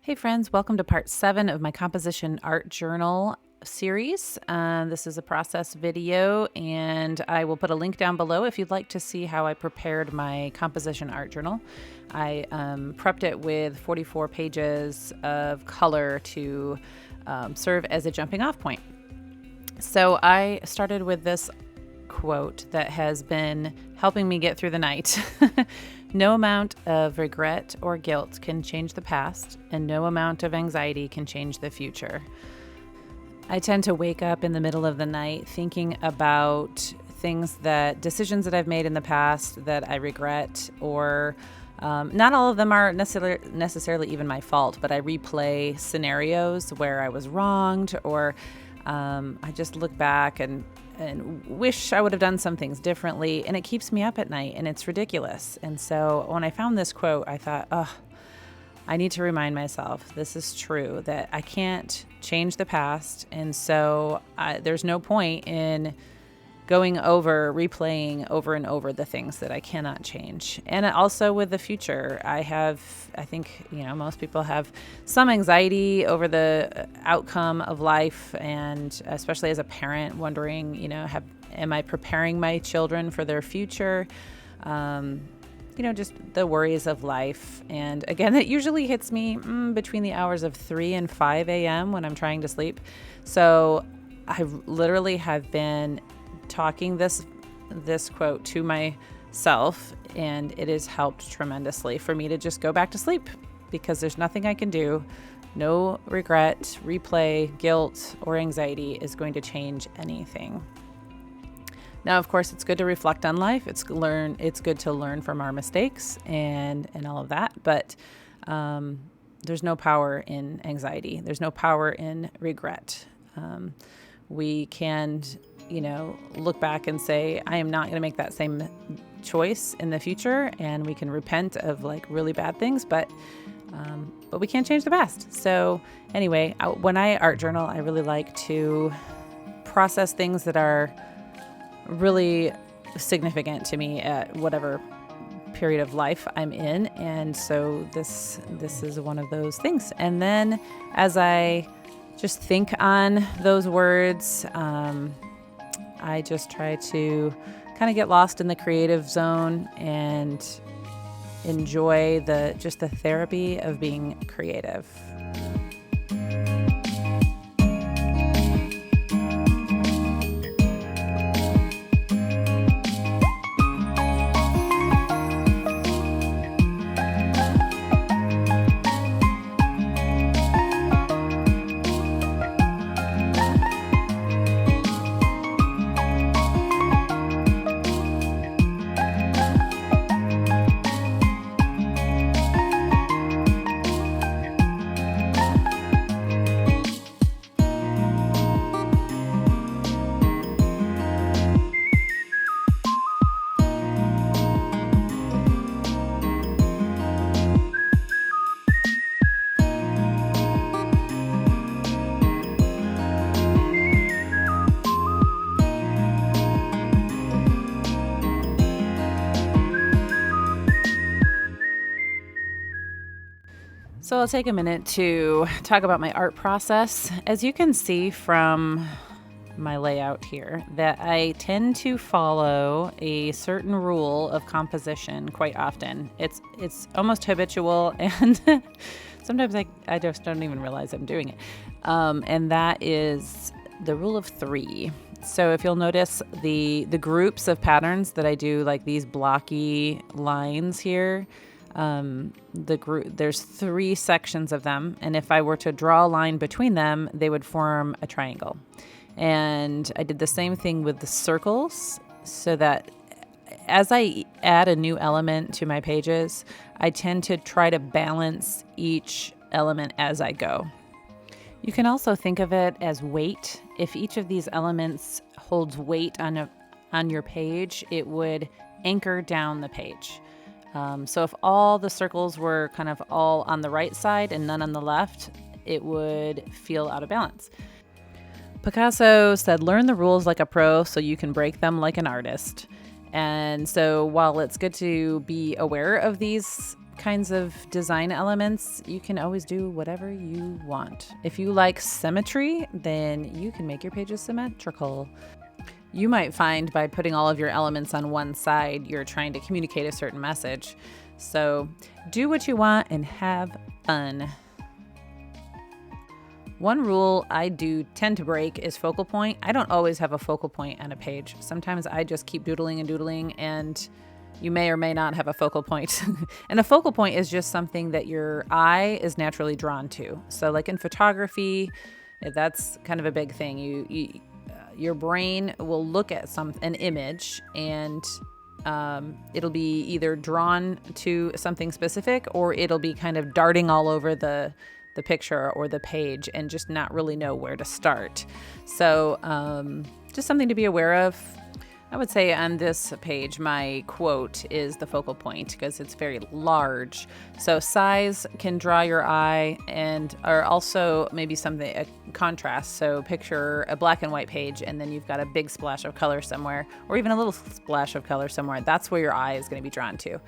Hey friends, welcome to part 7 of my composition art journal series. This is a process video and I will put a link down below if you'd like to see how I prepared my composition art journal. I prepped it with 44 pages of color to serve as a jumping off point. So I started with this quote that has been helping me get through the night. No amount of regret or guilt can change the past, and no amount of anxiety can change the future. I tend to wake up in the middle of the night thinking about decisions that I've made in the past that I regret, or not all of them are necessarily even my fault, but I replay scenarios where I was wronged, or I just look back and wish I would have done some things differently, and it keeps me up at night, and it's ridiculous. And so when I found this quote, I thought, I need to remind myself this is true, that I can't change the past, and so there's no point in replaying over and over the things that I cannot change. And also with the future, I think, most people have some anxiety over the outcome of life, and especially as a parent, wondering, am I preparing my children for their future? Just the worries of life. And again, it usually hits me between the hours of 3 and 5 a.m. when I'm trying to sleep. So I literally have been talking this quote to myself, and it has helped tremendously for me to just go back to sleep, because there's nothing I can do. No regret, replay, guilt, or anxiety is going to change anything. Now, of course, it's good to reflect on life. It's good to learn from our mistakes and all of that, but there's no power in anxiety. There's no power in regret. We can look back and say, I am not going to make that same choice in the future, and we can repent of really bad things, but we can't change the past. So anyway, when I art journal, I really like to process things that are really significant to me at whatever period of life I'm in, and so this is one of those things. And then as I just think on those words, I just try to kind of get lost in the creative zone and enjoy the therapy of being creative. So I'll take a minute to talk about my art process. As you can see from my layout here, that I tend to follow a certain rule of composition quite often. It's almost habitual, and sometimes I just don't even realize I'm doing it. And that is the rule of 3. So if you'll notice the groups of patterns that I do, like these blocky lines here, there's 3 sections of them, and if I were to draw a line between them, they would form a triangle. And I did the same thing with the circles, so that as I add a new element to my pages, I tend to try to balance each element as I go. You can also think of it as weight. If each of these elements holds weight on your page, it would anchor down the page. So if all the circles were kind of all on the right side and none on the left, it would feel out of balance. Picasso said, learn the rules like a pro so you can break them like an artist. And so while it's good to be aware of these kinds of design elements, you can always do whatever you want. If you like symmetry, then you can make your pages symmetrical. You might find by putting all of your elements on one side, you're trying to communicate a certain message. So do what you want and have fun. One rule I do tend to break is focal point. I don't always have a focal point on a page. Sometimes I just keep doodling and doodling, and you may or may not have a focal point. And a focal point is just something that your eye is naturally drawn to. So like in photography, that's kind of a big thing. Your brain will look at an image, and it'll be either drawn to something specific, or it'll be kind of darting all over the picture or the page and just not really know where to start. So just something to be aware of. I would say on this page, my quote is the focal point because it's very large. So size can draw your eye, or also maybe a contrast. So picture a black and white page, and then you've got a big splash of color somewhere, or even a little splash of color somewhere. That's where your eye is going to be drawn to.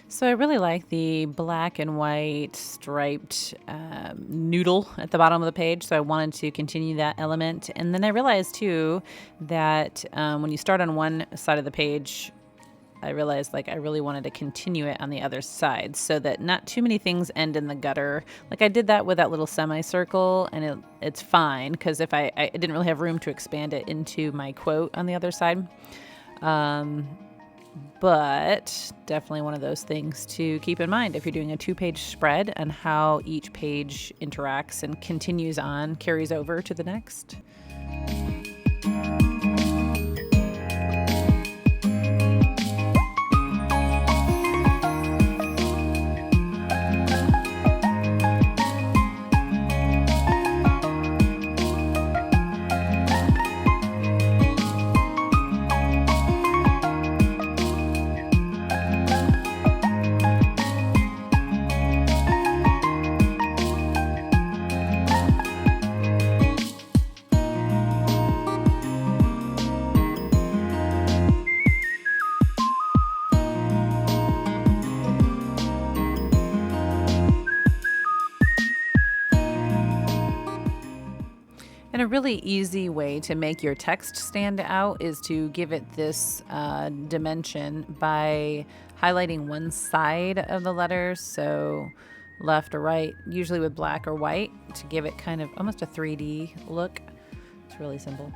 So I really like the black and white striped noodle at the bottom of the page. So I wanted to continue that element. And then I realized too that when you start on one side of the page, I realized I really wanted to continue it on the other side so that not too many things end in the gutter. I did that with that little semicircle, and it's fine because if I didn't really have room to expand it into my quote on the other side. But definitely one of those things to keep in mind if you're doing a 2-page spread and how each page interacts and continues on, carries over to the next. And a really easy way to make your text stand out is to give it this dimension by highlighting one side of the letters, so left or right, usually with black or white, to give it kind of almost a 3D look. It's really simple.